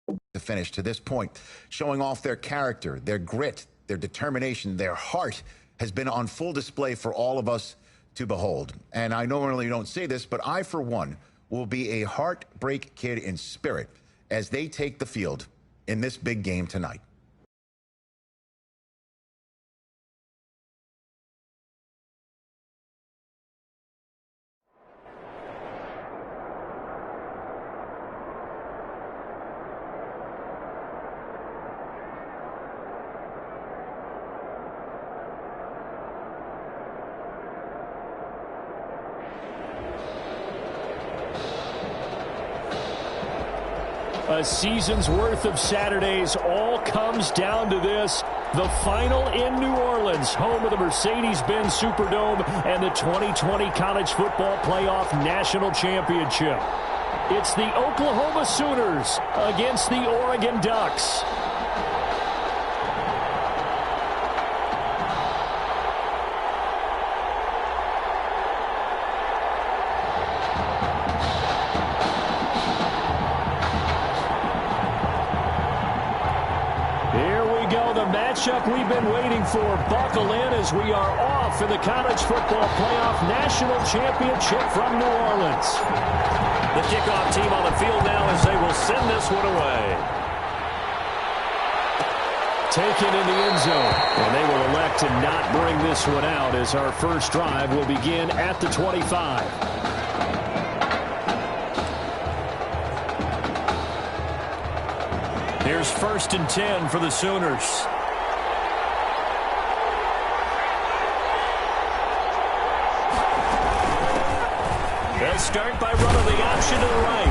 to finish to this point, showing off their character, their grit, their determination, their heart has been on full display for all of us to behold. And I normally don't say this, but I, for one, will be a heartbreak kid in spirit as they take the field in this big game tonight. A season's worth of Saturdays all comes down to this. The final in New Orleans, home of the Mercedes-Benz Superdome and the 2020 College Football Playoff National Championship. It's the Oklahoma Sooners against the Oregon Ducks. Matchup we've been waiting for. Buckle in as we are off in the College Football Playoff National Championship from New Orleans. The kickoff team on the field now as they will send this one away. Taken in the end zone. And they will elect to not bring this one out as our first drive will begin at the 25. Here's 1st and 10 for the Sooners. They'll start by running the option to the right.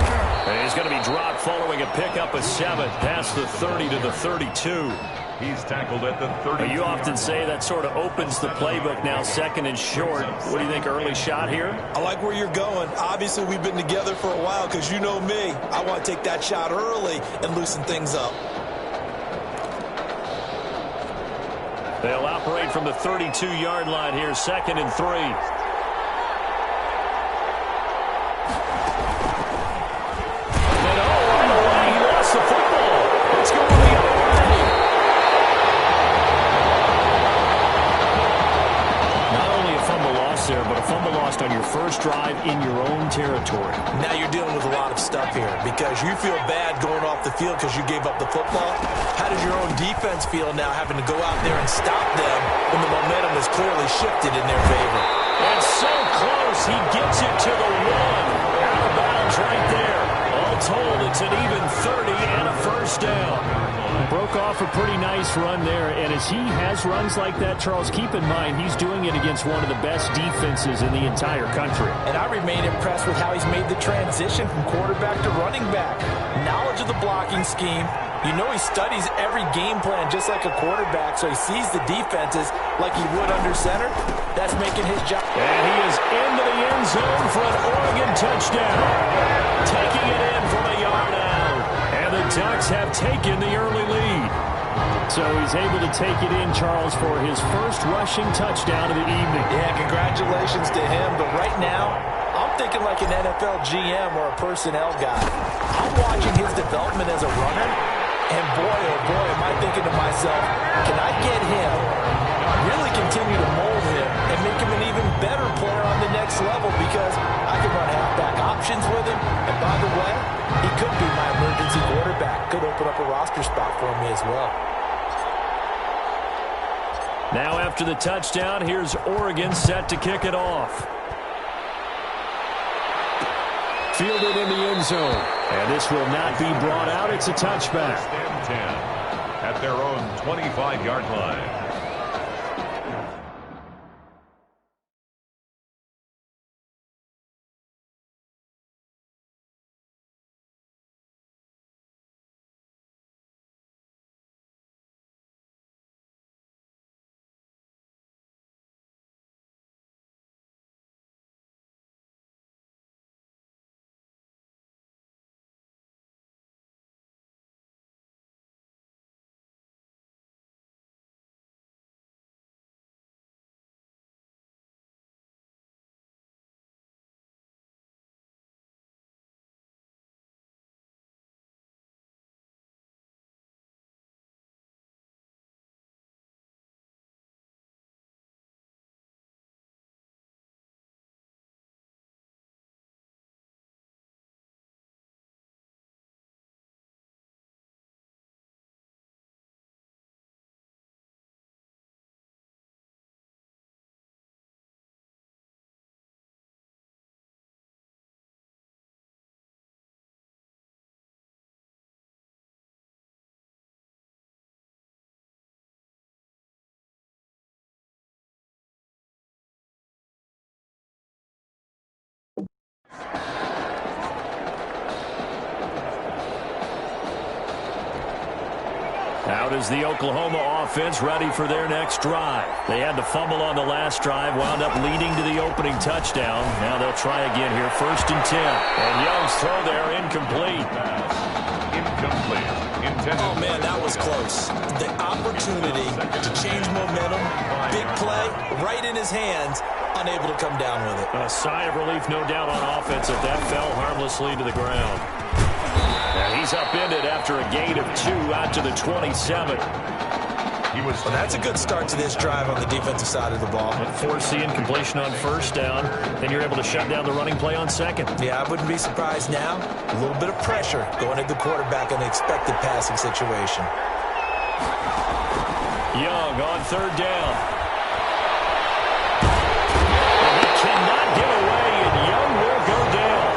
And he's going to be dropped following a pickup of 7 past the 30 to the 32. He's tackled at the 30. You often say that sort of opens the playbook now, 2nd and short. What do you think, early shot here? I like where you're going. Obviously, we've been together for a while because you know me. I want to take that shot early and loosen things up. They'll operate from the 32-yard line here, 2nd and 3. On your first drive in your own territory. Now you're dealing with a lot of stuff here because you feel bad going off the field because you gave up the football. How does your own defense feel now having to go out there and stop them when the momentum is clearly shifted in their favor? And so close, he gets it to the 1. Out of bounds right there. All told, it's an even 30 and a first down. Broke off a pretty nice run there, and as he has runs like that, Charles, keep in mind he's doing it against one of the best defenses in the entire country. And I remain impressed with how he's made the transition from quarterback to running back. Knowledge of the blocking scheme. You know he studies every game plan just like a quarterback, so he sees the defenses like he would under center. That's making his job. And he is into the end zone for an Oregon touchdown. Taking it in from a yard out. And the Ducks have taken the early lead. So he's able to take it in, Charles, for his first rushing touchdown of the evening. Yeah, congratulations to him. But right now, I'm thinking like an NFL GM or a personnel guy. I'm watching his development as a runner, and boy, oh boy, am I thinking to myself, can I get him, really continue to mold him, and make him an even better player on the next level because I can run halfback options with him. And by the way, he could be my emergency quarterback. Could open up a roster spot for me as well. Now after the touchdown, here's Oregon set to kick it off. Fielded in the end zone. And this will not be brought out. It's a touchback. 10 at their own 25-yard line. Out is the Oklahoma offense ready for their next drive. They had the fumble on the last drive, wound up leading to the opening touchdown. Now they'll try again here, 1st and 10. And Young's throw there, incomplete. Incomplete. Oh, man, that was close. The opportunity to change momentum, big play, right in his hands, unable to come down with it. A sigh of relief, no doubt, on offense if that fell harmlessly to the ground. And he's upended after a gain of 2 out to the 27. Well, that's a good start to this drive on the defensive side of the ball. Forcing completion on 1st down, and you're able to shut down the running play on 2nd. Yeah, I wouldn't be surprised now. A little bit of pressure going at the quarterback in the expected passing situation. Young on 3rd down. And he cannot get away, and Young will go down.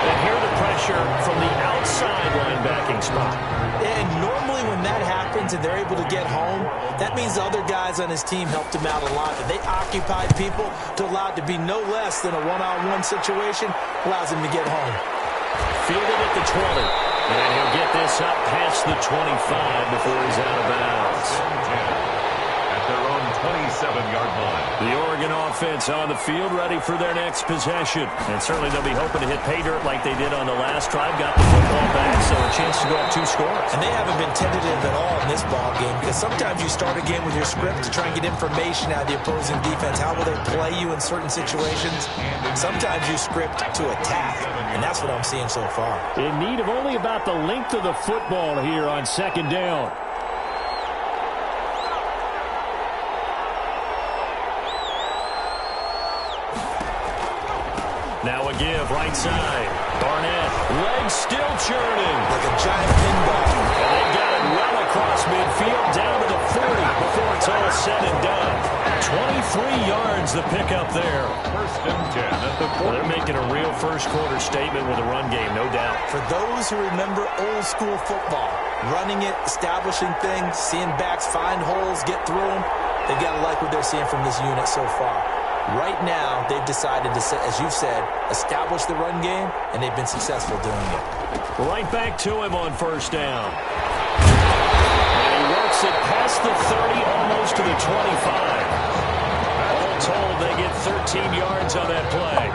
And here the pressure from the outside linebacking spot. And normally when that happens and they're able to get home, that means the other guys on his team helped him out a lot. And they occupied people to allow it to be no less than a one-on-one situation, allows him to get home. Fielded at the 20. And he'll get this up past the 25 before he's out of bounds. At their own 27-yard line. The Oregon offense on the field ready for their next possession. And certainly they'll be hoping to hit pay dirt like they did on the last drive. Got the football back, so a chance to go up 2 scores. And they haven't been tentative at all in this ball game, because sometimes you start a game with your script to try and get information out of the opposing defense. How will they play you in certain situations? Sometimes you script to attack, and that's what I'm seeing so far. In need of only about the length of the football here on 2nd down. Now a give, right side. Barnett, legs still churning. Like a giant pinball. And they got it well across midfield, down to the 40 before it's all said and done. 23 yards the pickup there. 1st and 10 at the 40. They're making a real first-quarter statement with a run game, no doubt. For those who remember old-school football, running it, establishing things, seeing backs find holes, get through them, they've got to like what they're seeing from this unit so far. Right now, they've decided to, as you've said, establish the run game, and they've been successful doing it. Right back to him on 1st down. And he works it past the 30, almost to the 25. All told, they get 13 yards on that play.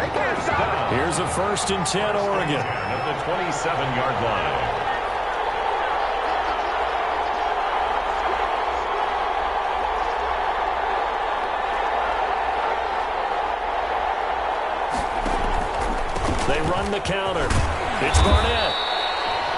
Here's a 1st and 10, Oregon. At the 27-yard line. They run the counter. It's Barnett.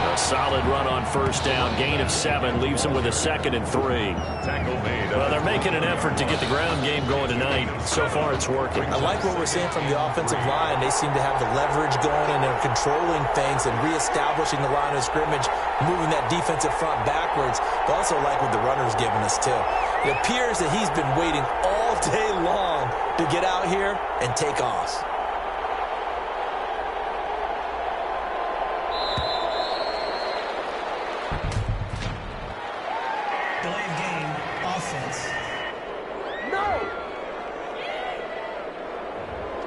A solid run on 1st down. Gain of 7 leaves them with a 2nd and 3. Tackle made. Well, they're making an effort to get the ground game going tonight. So far, it's working. I like what we're seeing from the offensive line. They seem to have the leverage going, and they're controlling things and reestablishing the line of scrimmage, moving that defensive front backwards. But also like what the runner's giving us, too. It appears that he's been waiting all day long to get out here and take off.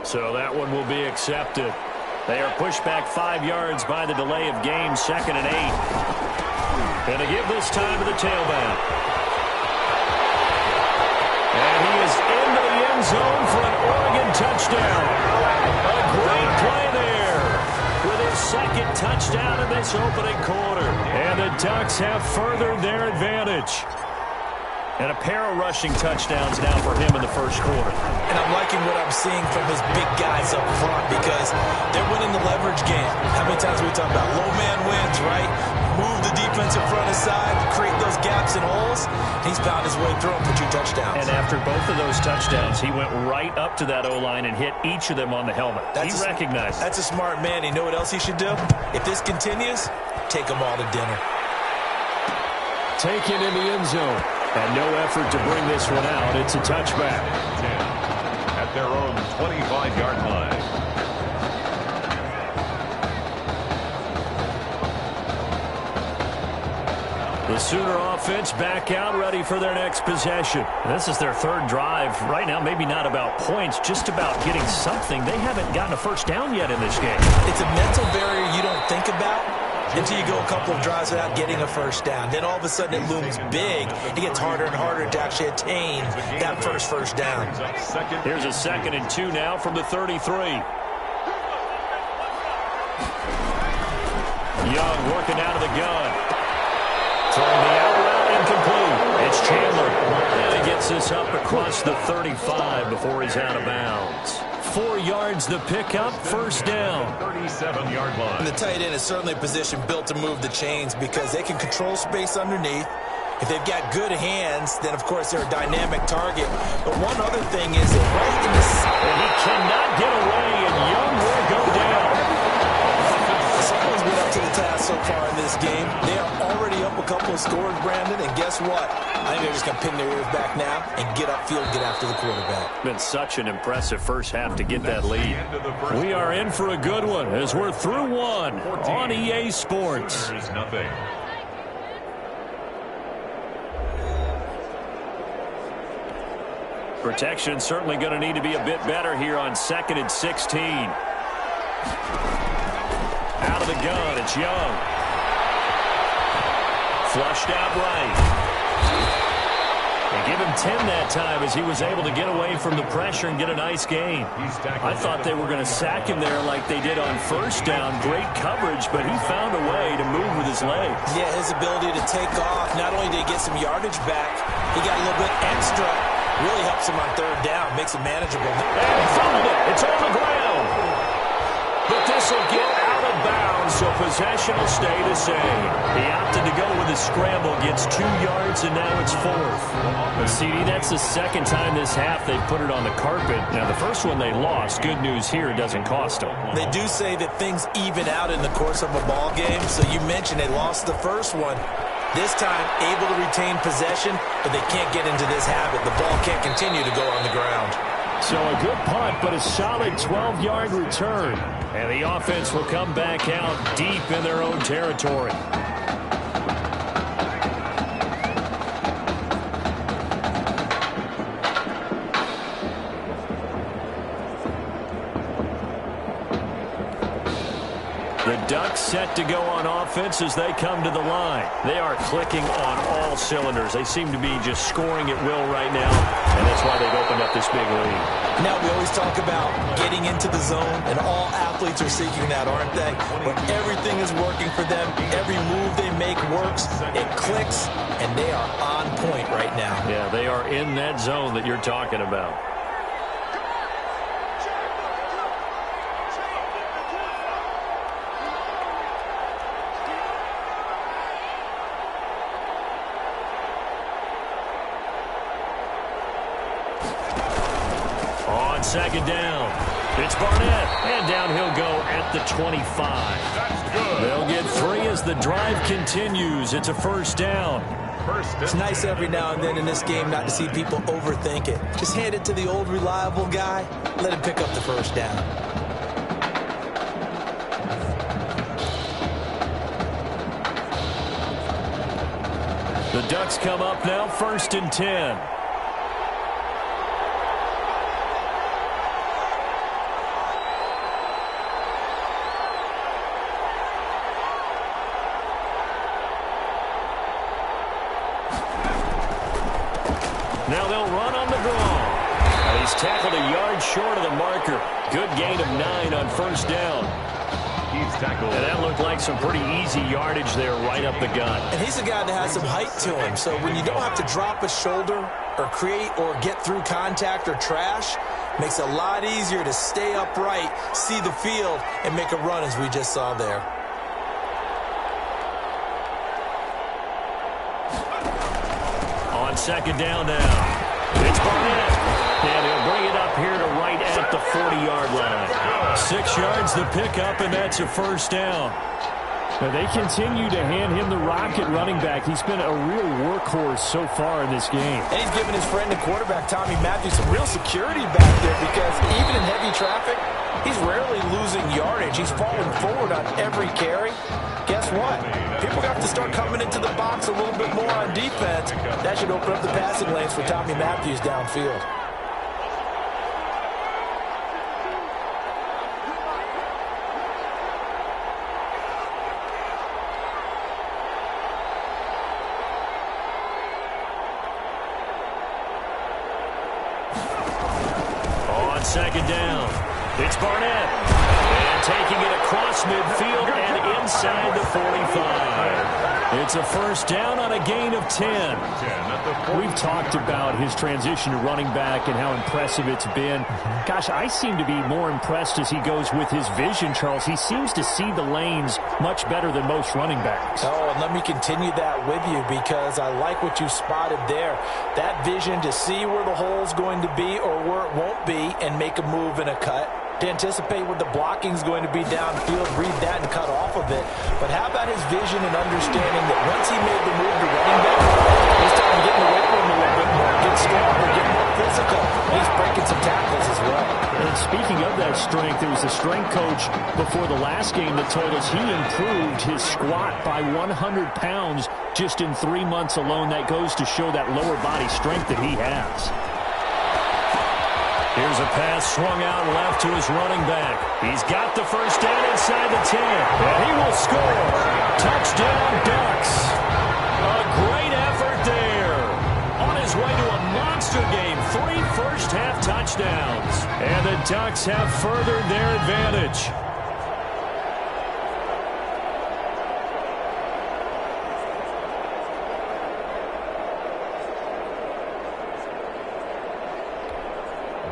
So that one will be accepted. They are pushed back 5 yards by the delay of game, 2nd and 8. And to give this time to the tailback. And he is into the end zone for an Oregon touchdown. A great play there with his 2nd touchdown in this opening quarter. And the Ducks have furthered their advantage. And a pair of rushing touchdowns now for him in the 1st quarter. And I'm liking what I'm seeing from his big guys up front, because they're winning the leverage game. How many times are we talking about low man wins, right? Move the defensive front aside, create those gaps and holes. He's found his way through them for 2 touchdowns. And after both of those touchdowns, he went right up to that O-line and hit each of them on the helmet. He recognized it. That's a smart man. You know what else he should do? If this continues, take them all to dinner. Taken in the end zone. And no effort to bring this one out. It's a touchback. 10 at their own 25-yard line. The Sooner offense back out, ready for their next possession. This is their 3rd drive. Right now, maybe not about points, just about getting something. They haven't gotten a 1st down yet in this game. It's a mental barrier you don't think about until you go a couple of drives without getting a first down. Then all of a sudden it looms big. It gets harder and harder to actually attain that first down. Here's a 2nd and 2 now from the 33. Young working out of the gun. Throwing the out route incomplete. It's Chandler. And he gets this up across the 35 before he's out of bounds. 4 yards the pickup, first down. 37-yard line. And the tight end is certainly a position built to move the chains because they can control space underneath. If they've got good hands, then of course they're a dynamic target. But one other thing is that right in the... And he cannot get away, and Young will go down. Someone's been up to the task so far in this game. They are already up a couple of scores, Brandon, and guess what? I think they're just going to pin their ears back now and get upfield and get after the quarterback. Been such an impressive first half to get that lead. We are in for a good one as we're through one on EA Sports. There's nothing. Protection certainly going to need to be a bit better here on 2nd and 16. Out of the gun, it's Young. Flushed out right. They give him 10 that time as he was able to get away from the pressure and get a nice gain. I thought they were going to sack him there like they did on first down. Great coverage, but he found a way to move with his legs. Yeah, his ability to take off. Not only did he get some yardage back, he got a little bit extra. Really helps him on 3rd down, makes it manageable. And he found it. It's on the ground. But this will get out of bounds, so possession will stay the same. He opted to go with a scramble, gets 2 yards, and now it's 4th. But CD, that's the 2nd time this half they've put it on the carpet. Now, the first one they lost. Good news here, it doesn't cost them. They do say that things even out in the course of a ball game. So you mentioned they lost the first one. This time, able to retain possession, but they can't get into this habit. The ball can't continue to go on the ground. So a good punt, but a solid 12-yard return. And the offense will come back out deep in their own territory. The Ducks set to go on offense as they come to the line. They are clicking on all cylinders. They seem to be just scoring at will right now, and that's why they've opened up this big lead. Now, we always talk about getting into the zone, and all athletes are seeking that, aren't they? But everything is working for them. Every move they make works. It clicks, and they are on point right now. Yeah, they are in that zone that you're talking about. On 2nd down, it's Barnett, and down he'll go at the 25. They'll get 3 as the drive continues. It's a first down. It's nice every now and then in this game not to see people overthink it. Just hand it to the old reliable guy. Let him pick up the first down. The Ducks come up now, 1st and 10. Now they'll run on the draw. He's tackled a yard short of the marker. Good gain of 9 on first down. He's tackled. And that looked like some pretty easy yardage there right up the gut. And he's a guy that has some height to him. So when you don't have to drop a shoulder or create or get through contact or trash, makes it a lot easier to stay upright, see the field, and make a run as we just saw there. On 2nd down now. It's Barnett. And he'll bring it up here to right at the 40-yard line. 6 yards the pickup, and that's a first down. Now they continue to hand him the rock at running back. He's been a real workhorse so far in this game. And he's given his friend and quarterback, Tommy Matthews, some real security back there because even in heavy traffic, he's rarely losing yardage. He's falling forward on every carry. Guess what? People have to start coming into the box a little bit more on defense. That should open up the passing lanes for Tommy Matthews downfield. on second down. It's Barnett. And taking it across midfield and inside the 45. It's a first down on a gain of 10. We've talked about his transition to running back and how impressive it's been. Gosh, I seem to be more impressed as he goes with his vision, Charles. He seems to see the lanes much better than most running backs. Oh, and let me continue that with you because I like what you spotted there. That vision to see where the hole's going to be or where it won't be and make a move and a cut. To anticipate what the blocking's going to be downfield, read that and cut off of it. But how about his vision and understanding that once he made the move to running back, he's starting to get in the weight room a little bit more, get stronger, get more physical. And he's breaking some tackles as well. And speaking of that strength, there was a strength coach before the last game that told us he improved his squat by 100 pounds just in 3 months alone. That goes to show that lower body strength that he has. Here's a pass swung out left to his running back. He's got the first down inside the 10. And he will score. Touchdown, Ducks. A great effort there. On his way to a monster game. 3 first-half touchdowns. And the Ducks have furthered their advantage.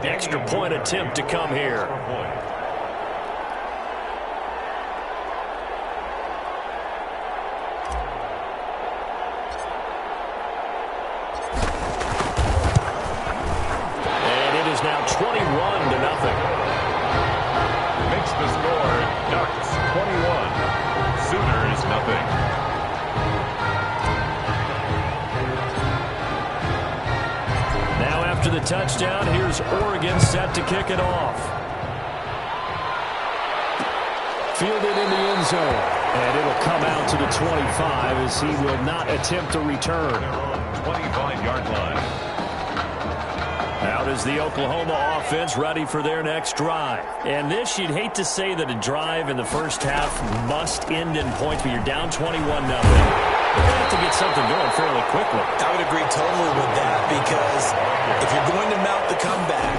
Extra point attempt to come here. And it is now 21-0. Makes the score Ducks 21, Sooners nothing. Now after the touchdown, here's Oregon set to kick it off. Fielded in the end zone. And it'll come out to the 25 as he will not attempt a return. 25-yard line. Out is the Oklahoma offense ready for their next drive. And this, you'd hate to say that a drive in the first half must end in points, but you're down 21-0. You're going to have to get something going fairly quickly. I would agree totally with that because if you're going to mount the comeback,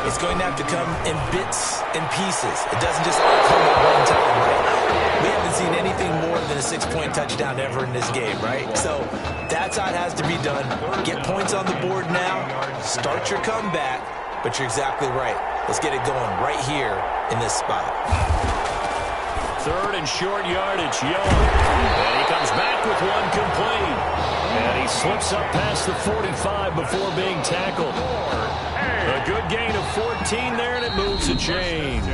it's going to have to come in bits and pieces. It doesn't just all come at one time, right? We haven't seen anything more than a 6-point touchdown ever in this game, right? So that's how it has to be done. Get points on the board now. Start your comeback, but you're exactly right. Let's get it going right here in this spot. Third and short yardage, Young. And he comes back with one complete. And he slips up past the 45 before being tackled. A good gain of 14 there, and it moves the chains.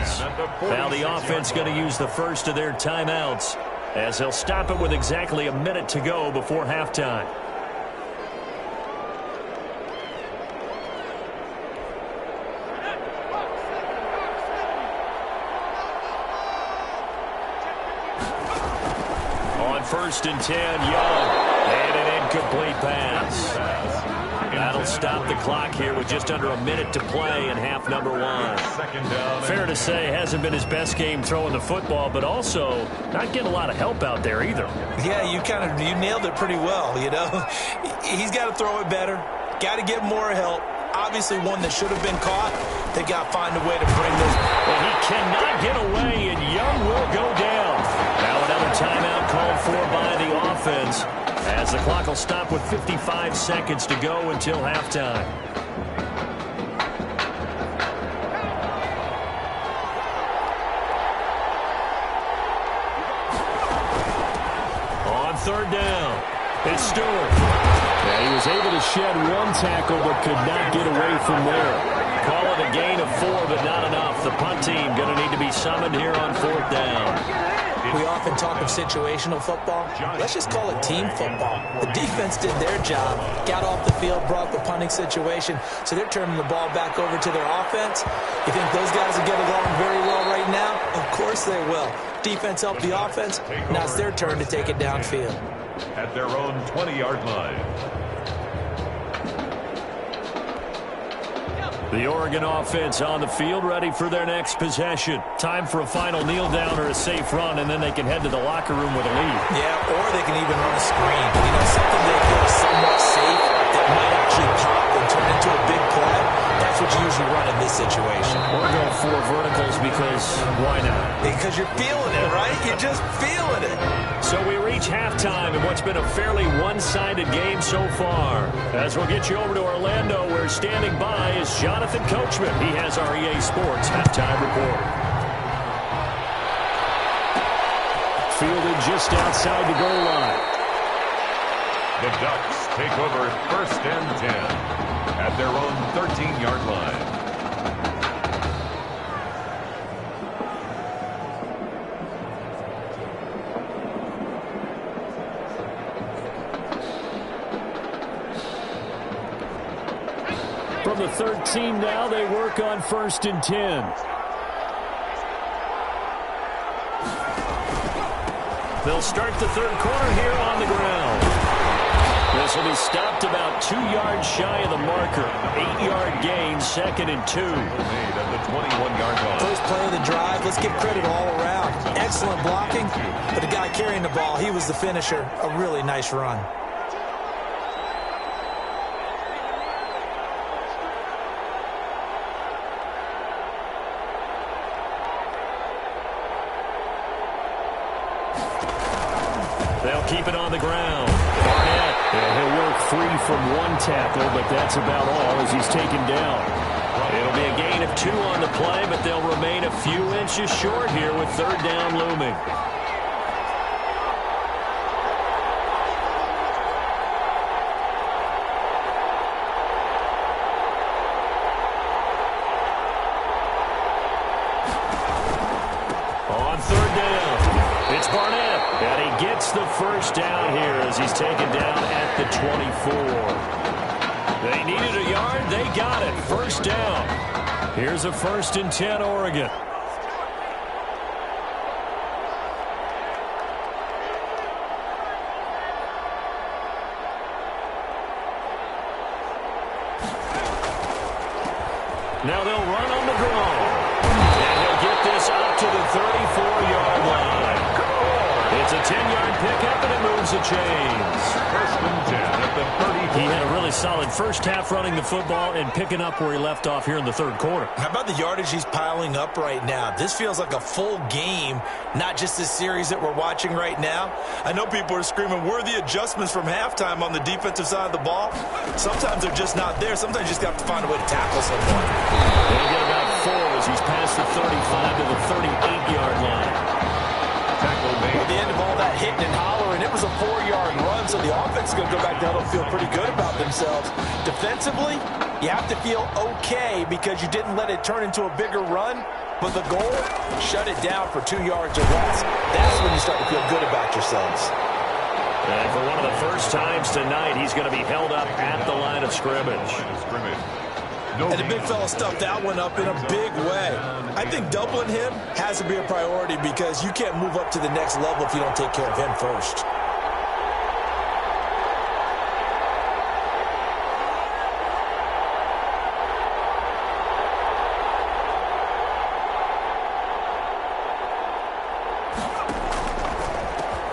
Now the offense going to use the first of their timeouts as they'll stop it with exactly a minute to go before halftime. First and 10, Young, and an incomplete pass. That'll stop the clock here with just under a minute to play in half number 1. Fair to say, hasn't been his best game throwing the football, but also not getting a lot of help out there either. Yeah, you nailed it pretty well, you know. He's got to throw it better, got to get more help. Obviously one that should have been caught. They got to find a way to bring those. Well, he cannot get away, and Young will go down. Now another timeout called for by the offense as the clock will stop with 55 seconds to go until halftime. On third down, it's Stewart. Yeah, he was able to shed one tackle but could not get away from there. Call it a gain of 4, but not enough. The punt team going to need to be summoned here on fourth down. We often talk of situational football. Let's just call it team football. The defense did their job, got off the field, brought the punting situation, so they're turning the ball back over to their offense. You think those guys will get along very well right now? Of course they will. Defense helped the offense. Now it's their turn to take it downfield. At their own 20-yard line. The Oregon offense on the field ready for their next possession. Time for a final kneel down or a safe run, and then they can head to the locker room with a lead. Yeah, or they can even run a screen. You know, something they feel somewhat safe that might actually pop and turn into a big play. That's what you usually run in this situation. Or go 4 verticals because why not? Because you're feeling it, right? You're just feeling it. So we reach halftime in what's been a fairly one-sided game so far. As we'll get you over to Orlando, where standing by is Jonathan Coachman. He has our EA Sports halftime report. Fielded just outside the goal line. The Ducks take over 1st and 10 at their own 13-yard line. From the 13 now, they work on 1st and 10. They'll start the third quarter here on the ground. This will be stopped about 2 yards shy of the marker. 8-yard gain, 2nd and 2. Made at the 21-yard line. First play of the drive, let's give credit all around. Excellent blocking, but the guy carrying the ball, he was the finisher. A really nice run. They'll keep it on the ground. Barnett. Yeah, he'll work free from 1 tackle, but that's about all as he's taken down. It'll be a gain of 2 on the play, but they'll remain a few inches short here with 3rd down looming. On 3rd down, it's Barnett. And he gets the first down here as he's taken down at the 24. They needed a yard. They got it. 1st down. Here's a 1st and 10, Oregon. Now they'll run on the draw. And he'll get this up to the 34-yard line. It's a 10-yard pickup, and it moves the chains. 1st and 10 at the 34. He had a really solid first half running the football and picking up where he left off here in the 3rd quarter. How about the yardage he's piling up right now? This feels like a full game, not just this series that we're watching right now. I know people are screaming, where are the adjustments from halftime on the defensive side of the ball? Sometimes they're just not there. Sometimes you just have to find a way to tackle someone. They'll get about 4 as he's past the 35 to the 38-yard line. At the end of all that hitting and hollering, it was a 4-yard run, so the offense is going to go back down and feel pretty good about themselves. Defensively, you have to feel okay because you didn't let it turn into a bigger run, but the goal, shut it down for 2 yards or less. That's when you start to feel good about yourselves. And for one of the first times tonight, he's going to be held up at the line of scrimmage. And the big fella stuffed that one up in a big way. I think doubling him has to be a priority because you can't move up to the next level if you don't take care of him first.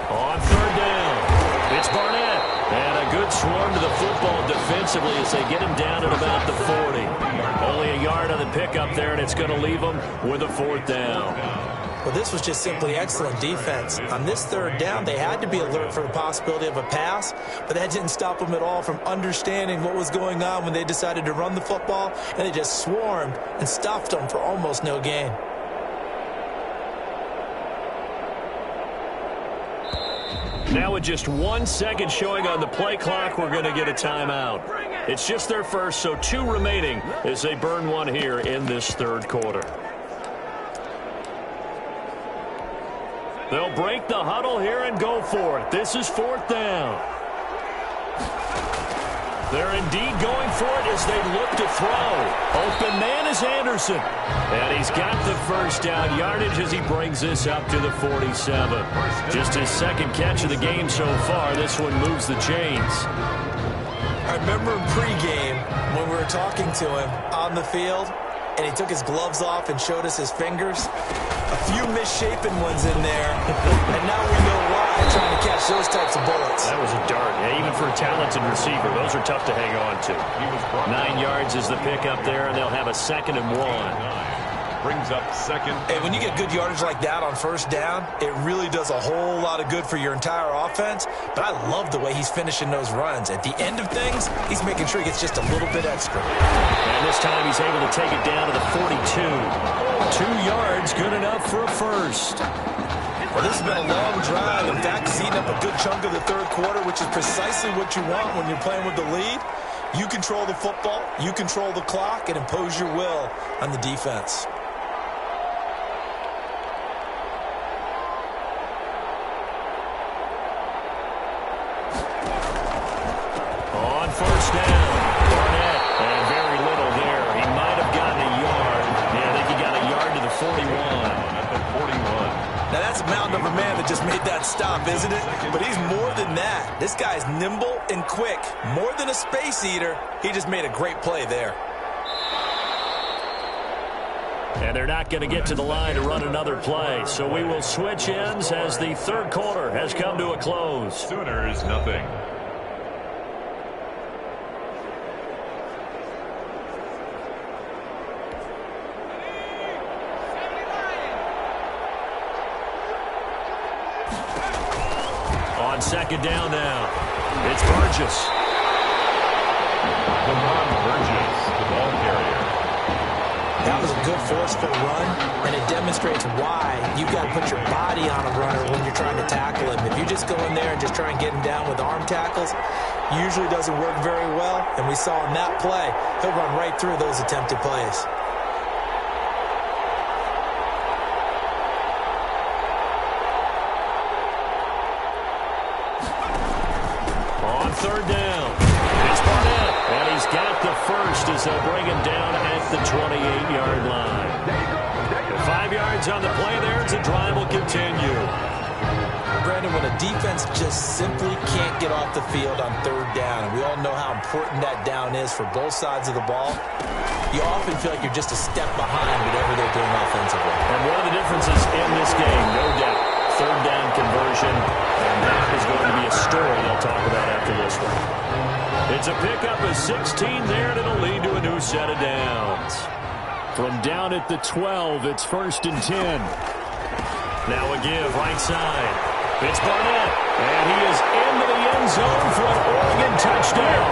On 3rd down, it's Barnett. And a good swarm to the football defensively as they get him down at about the 40. Only a yard on the pickup there, and it's going to leave him with a 4th down. Well, this was just simply excellent defense. On this 3rd down, they had to be alert for the possibility of a pass, but that didn't stop them at all from understanding what was going on when they decided to run the football, and they just swarmed and stuffed them for almost no gain. Now with just 1 second showing on the play clock, we're going to get a timeout. It's just their first, so 2 remaining as they burn one here in this 3rd quarter. They'll break the huddle here and go for it. This is 4th down. They're indeed going for it as they look to throw. Open man is Anderson. And he's got the first down yardage as he brings this up to the 47. Just his 2nd catch of the game so far. This one moves the chains. I remember in pregame when we were talking to him on the field, and he took his gloves off and showed us his fingers. A few misshapen ones in there, and now we know why, trying to catch those types of bullets. That was a dart. Yeah, even for a talented receiver, those are tough to hang on to. 9 yards is the pickup there, and they'll have a 2nd and 1. brings up second. Hey, when you get good yardage like that on first down, it really does a whole lot of good for your entire offense. But I love the way he's finishing those runs. At the end of things, he's making sure he gets just a little bit extra. And this time he's able to take it down to the 42. 2 yards, good enough for a first. Well, this has been a long drive. In fact, it's eaten up a good chunk of the third quarter, which is precisely what you want when you're playing with the lead. You control the football, you control the clock, and impose your will on the defense. On first down, Barnett, and very little there. He might have gotten a yard. Yeah, I think he got a yard to the 41. At the 41. Now, that's a mountain of a man that just made that stop, isn't it? But he's more than that. This guy's nimble and quick. More than a space eater, he just made a great play there. And they're not going to get to the line to run another play. So we will switch ends as the third quarter has come to a close. Sooners, nothing. On second down now, it's Burgess. Burgess, the ball carrier. That was a good forceful run, and it demonstrates why you've got to put your body on a runner when you're trying to tackle him. If you just go in there and just try and get him down with arm tackles, usually doesn't work very well, and we saw in that play, he'll run right through those attempted plays. On third down, it's Barnett, and he's got the first as they'll bring him down at the 28-yard line. The 5 yards on the play there as the drive will continue. Brandon, when a defense just simply can't get off the field on third down, and we all know how important that down is for both sides of the ball, you often feel like you're just a step behind whatever they're doing offensively. And one of the differences in this game, no doubt, third down conversion, and that is going to be a story they'll talk about after this one. It's a pickup of 16 there, and it'll lead to a new set of downs. From down at the 12, it's 1st and 10. Now a give, right side. It's Barnett, and he is into the end zone for an Oregon touchdown.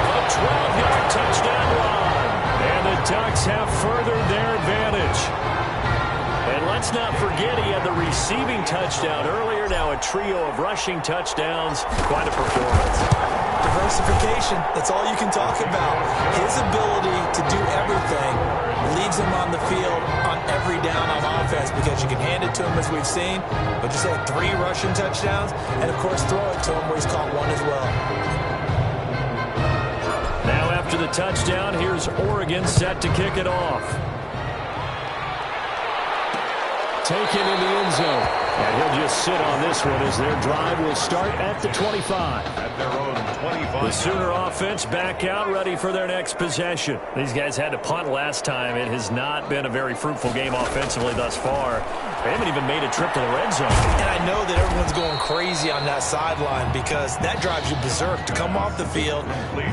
A 12-yard touchdown run. And the Ducks have furthered their advantage. And let's not forget he had the receiving touchdown earlier. Now a trio of rushing touchdowns. Quite a performance. Diversification, that's all you can talk about. His ability to do everything leaves him on the field on every down on offense because you can hand it to him as we've seen, but just had 3 rushing touchdowns, and of course throw it to him where he's caught 1 as well. Now after the touchdown, here's Oregon set to kick it off. Taken in the end zone. And he'll just sit on this one as their drive will start at the 25. At their own 25. The Sooner offense back out, ready for their next possession. These guys had to punt last time. It has not been a very fruitful game offensively thus far. They haven't even made a trip to the red zone. And I know that everyone's going crazy on that sideline because that drives you berserk to come off the field,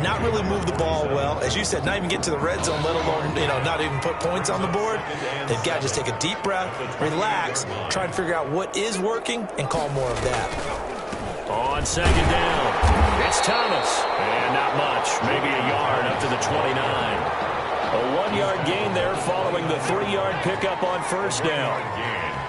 not really move the ball well. As you said, not even get to the red zone, let alone, not even put points on the board. They've got to just take a deep breath, relax, try and figure out what is working, and call more of that. On second down, it's Thomas. And not much, maybe a yard up to the 29. A 1-yard gain there following the 3-yard pickup on first down.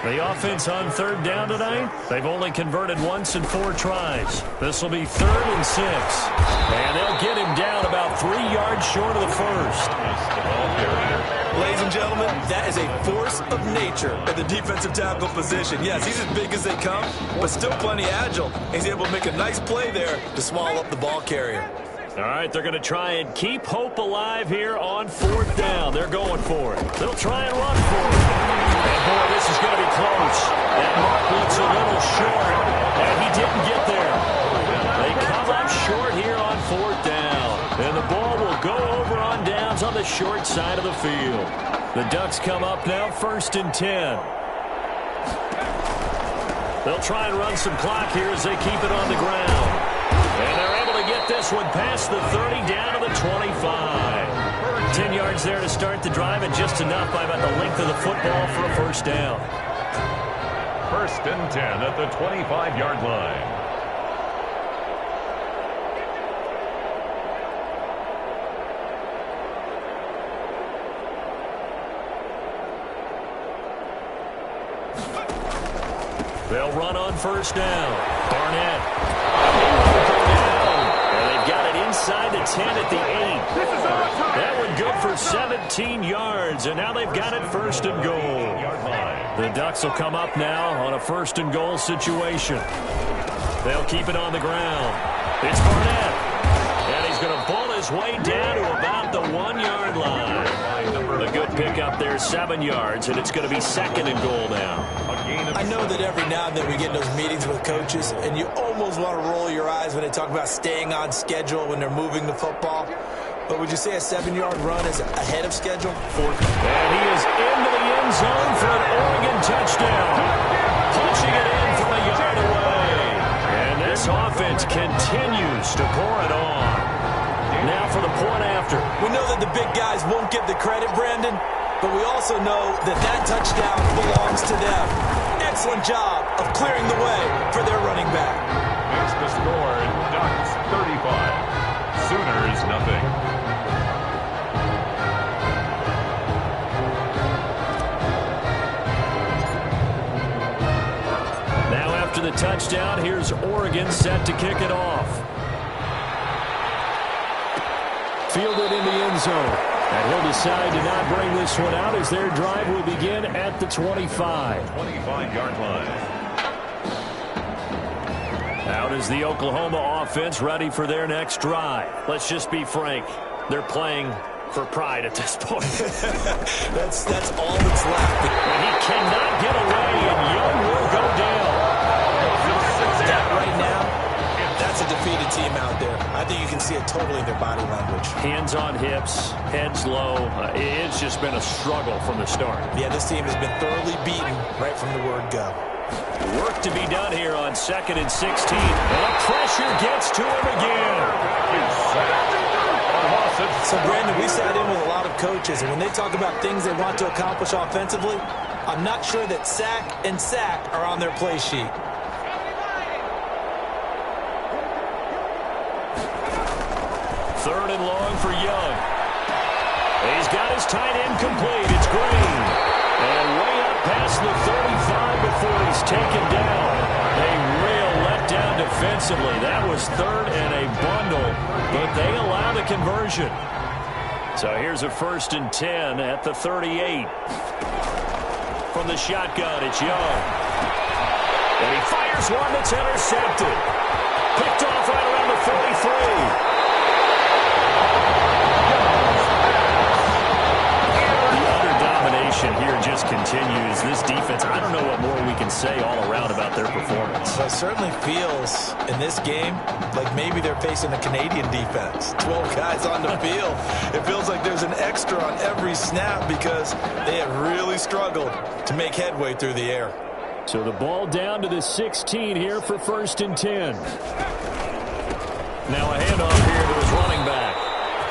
The offense on third down tonight, they've only converted once in 4 tries. This will be 3rd and 6. And they'll get him down about 3 yards short of the first. Ladies and gentlemen, that is a force of nature at the defensive tackle position. Yes, he's as big as they come, but still plenty agile. He's able to make a nice play there to swallow up the ball carrier. All right, they're going to try and keep hope alive here on 4th down. They're going for it. They'll try and run for it. And, boy, this is going to be close. That mark looks a little short, and he didn't get there. They come up short here on 4th down. And the ball will go over on downs on the short side of the field. The Ducks come up now 1st and 10. They'll try and run some clock here as they keep it on the ground. And they're able to get this one past the 30 down to the 25. 10 yards there to start the drive, and just enough by about the length of the football for a first down. 1st and 10 at the 25-yard line. They'll run on first down. Barnett. And they've got it inside the 10 at the 8. That one good for 17 yards, and now they've got it 1st and goal. The Ducks will come up now on a 1st and goal situation. They'll keep it on the ground. It's Barnett. And he's going to pull his way down to about the 1-yard line. A good pickup there, 7 yards, and it's going to be 2nd and goal now. I know that every now and then we get in those meetings with coaches, and you almost want to roll your eyes when they talk about staying on schedule when they're moving the football. But would you say a 7-yard run is ahead of schedule? And he is into the end zone for an Oregon touchdown. Punching it in from a yard away. And this offense continues to pour it on. Now for the point after. We know that the big guys won't get the credit, Brandon, but we also know that that touchdown belongs to them. Excellent job of clearing the way for their running back. Makes the score Ducks 35. Sooners nothing. Now after the touchdown, here's Oregon set to kick it off. Fielded in the end zone. And he'll decide to not bring this one out as their drive will begin at the 25. 25-yard line. Out is the Oklahoma offense ready for their next drive. Let's just be frank. They're playing for pride at this point. That's all that's left. And he cannot get away, and Young will go down. That right now, that's a defeated team out there. I think you can see it totally in their body language. Hands on hips, heads low. It's just been a struggle from the start. Yeah, this team has been thoroughly beaten right from the word go. Work to be done here on 2nd and 16. And the pressure gets to him again. So, Brandon, we sat in with a lot of coaches, and when they talk about things they want to accomplish offensively, I'm not sure that sack and sack are on their play sheet. Third and long for Young. He's got his tight end complete. It's Green. And way up past the 35 before he's taken down. A real letdown defensively. That was 3rd and a bundle, but they allow the conversion. So here's a 1st and 10 at the 38. From the shotgun, it's Young. And he fires one that's intercepted. Picked off right around the 43. Here just continues. This defense, I don't know what more we can say all around about their performance. Well, it certainly feels in this game like maybe they're facing a Canadian defense. 12 guys on the field. It feels like there's an extra on every snap because they have really struggled to make headway through the air. So the ball down to the 16 here for 1st and 10. Now a handoff here to his running back.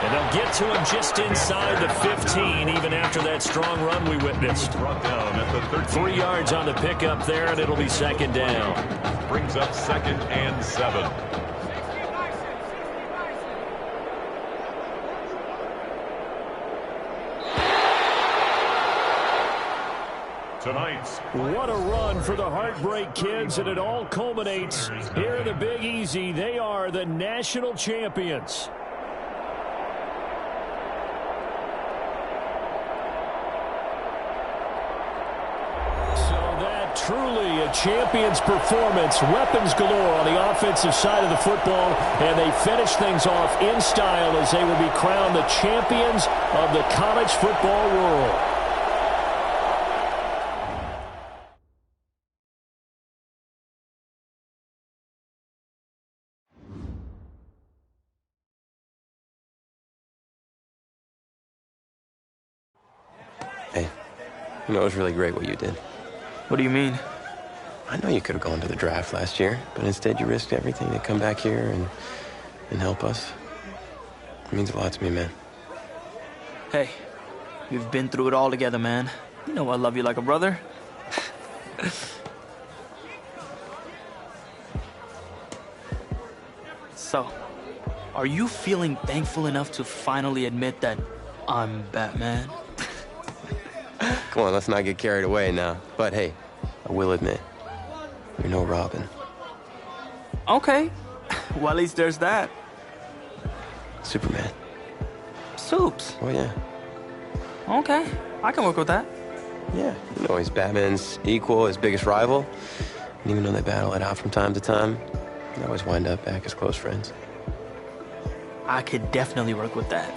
And they'll get to him just inside the 15, even after that strong run we witnessed. Brought down at the 13. 3 yards on the pickup there, and it'll be 2nd down. Brings up 2nd and 7. Tonight's What a run for the Heartbreak Kids, and it all culminates here in the Big Easy. They are the national champions. Truly a champion's performance. Weapons galore on the offensive side of the football, and they finish things off in style as they will be crowned the champions of the college football world. Hey, you know, it was really great what you did. What do you mean? I know you could have gone to the draft last year, but instead you risked everything to come back here and help us. It means a lot to me, man. Hey, we've been through it all together, man. You know I love you like a brother. So, are you feeling thankful enough to finally admit that I'm Batman? Come on, let's not get carried away now. But hey, I will admit, you're no Robin. Okay. Well, at least there's that. Superman. Soups. Oh, yeah. Okay, I can work with that. Yeah, you know, he's Batman's equal, his biggest rival. And even though they battle it out from time to time, they always wind up back as close friends. I could definitely work with that.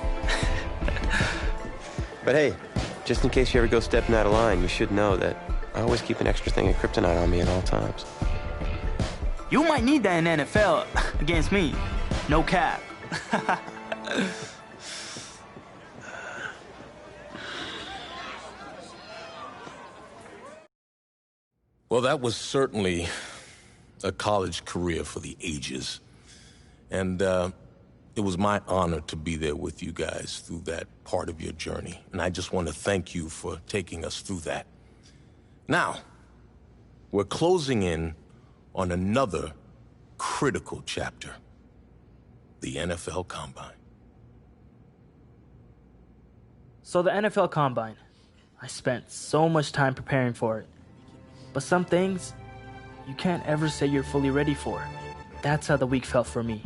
But hey, just in case you ever go stepping out of line, you should know that I always keep an extra thing of kryptonite on me at all times. You might need that in NFL against me. No cap. Well, that was certainly a college career for the ages. And it was my honor to be there with you guys through that part of your journey. And I just want to thank you for taking us through that. Now, we're closing in on another critical chapter, the NFL Combine. So the NFL Combine. I spent so much time preparing for it. But some things, you can't ever say you're fully ready for. That's how the week felt for me.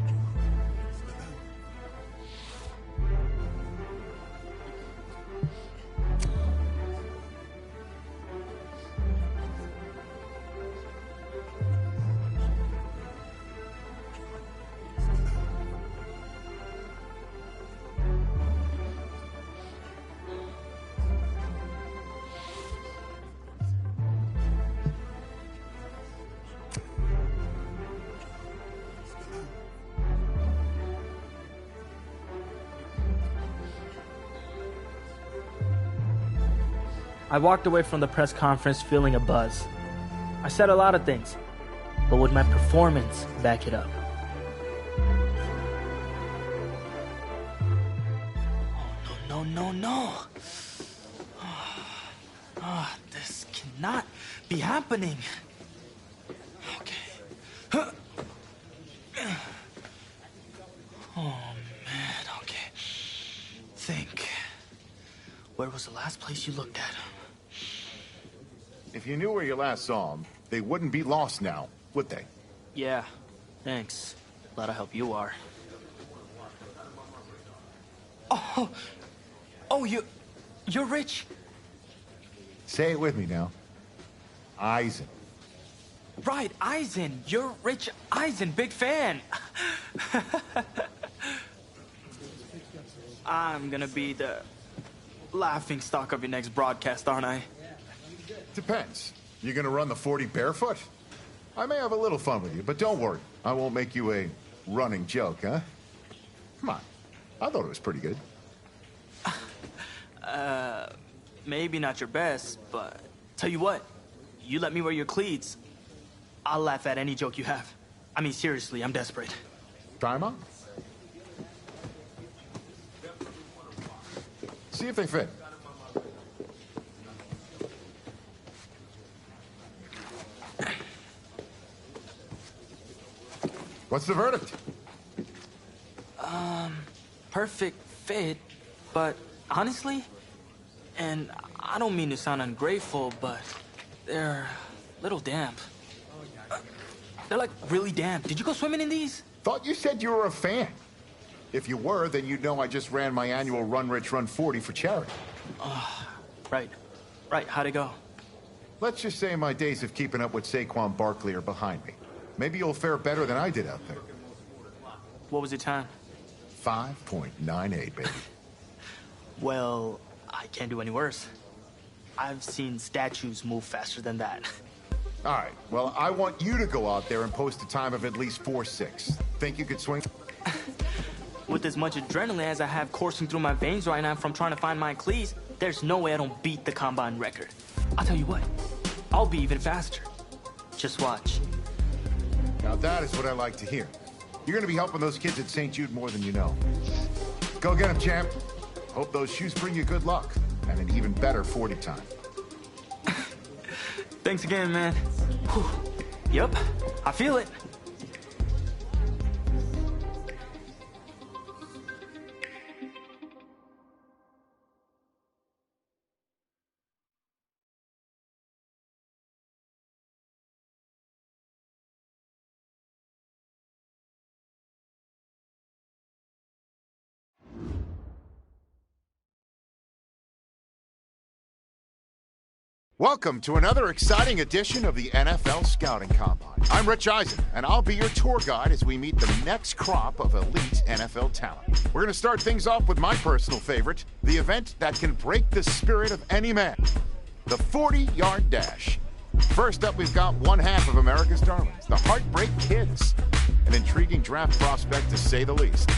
I walked away from the press conference feeling a buzz. I said a lot of things, but would my performance back it up? Oh, no. This cannot be happening. Okay. Oh, man, okay. Think. Where was the last place you looked at? If you knew where you last saw them, they wouldn't be lost now, would they? Yeah, thanks. Glad I help you are. Oh, you're rich. Say it with me now. Eisen. Right, Eisen. You're Rich Eisen, big fan. I'm gonna be the laughing stock of your next broadcast, aren't I? Depends. You gonna run the 40 barefoot? I may have a little fun with you, but don't worry. I won't make you a running joke, huh? Come on. I thought it was pretty good. Maybe not your best, but tell you what, you let me wear your cleats, I'll laugh at any joke you have. I mean, seriously, I'm desperate. Try them on. See if they fit. What's the verdict? Perfect fit, but honestly, and I don't mean to sound ungrateful, but they're a little damp. They're like really damp. Did you go swimming in these? Thought you said you were a fan. If you were, then you'd know I just ran my annual Run Rich Run 40 for charity. Right. How'd it go? Let's just say my days of keeping up with Saquon Barkley are behind me. Maybe you'll fare better than I did out there. What was your time? 5.98, baby. Well, I can't do any worse. I've seen statues move faster than that. All right, well, I want you to go out there and post a time of at least 4.6. Think you could swing? With as much adrenaline as I have coursing through my veins right now from trying to find my cleats, there's no way I don't beat the combine record. I'll tell you what, I'll be even faster. Just watch. Now that is what I like to hear. You're going to be helping those kids at St. Jude more than you know. Go get them, champ. Hope those shoes bring you good luck and an even better 40 time. Thanks again, man. Whew. Yep, I feel it. Welcome to another exciting edition of the NFL Scouting Combine. I'm Rich Eisen, and I'll be your tour guide as we meet the next crop of elite NFL talent. We're going to start things off with my personal favorite, the event that can break the spirit of any man, the 40-yard dash. First up, we've got one half of America's darlings, the Heartbreak Kids, an intriguing draft prospect to say the least.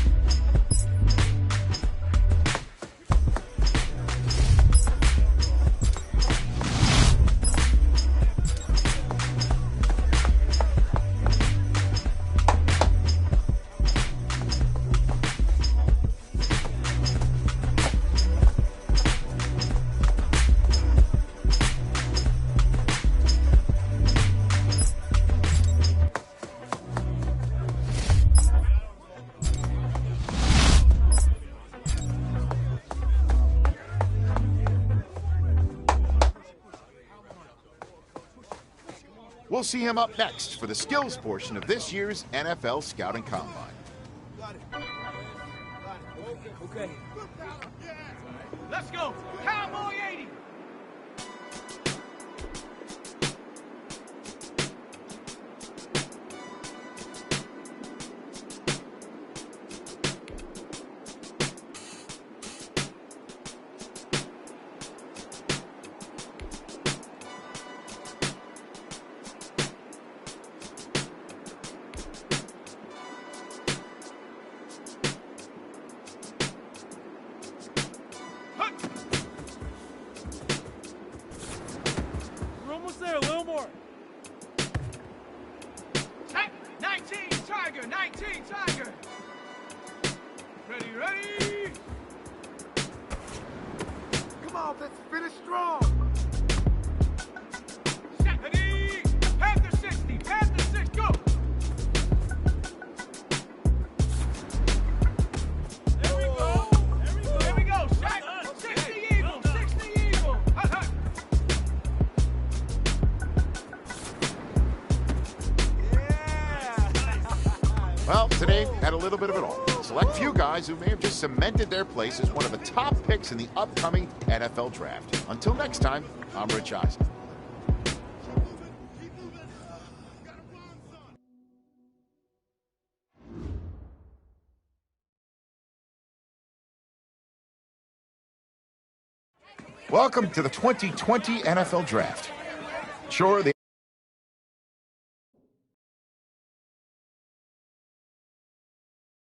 We'll see him up next for the skills portion of this year's NFL Scouting Combine. Okay. Let's go. Cowboy 80. We're almost there, a little more. 19, Tiger, 19, Tiger. Ready. Come on, let's finish strong. Ready. Panther 60, Panther 6, go. There we go. Shaq, 60 evil, 60 evil. Well, today had a little bit of it all. Select few guys who may have just cemented their place as one of the top picks in the upcoming NFL Draft. Until next time, I'm Rich Eisen. Welcome to the 2020 NFL Draft. Sure, the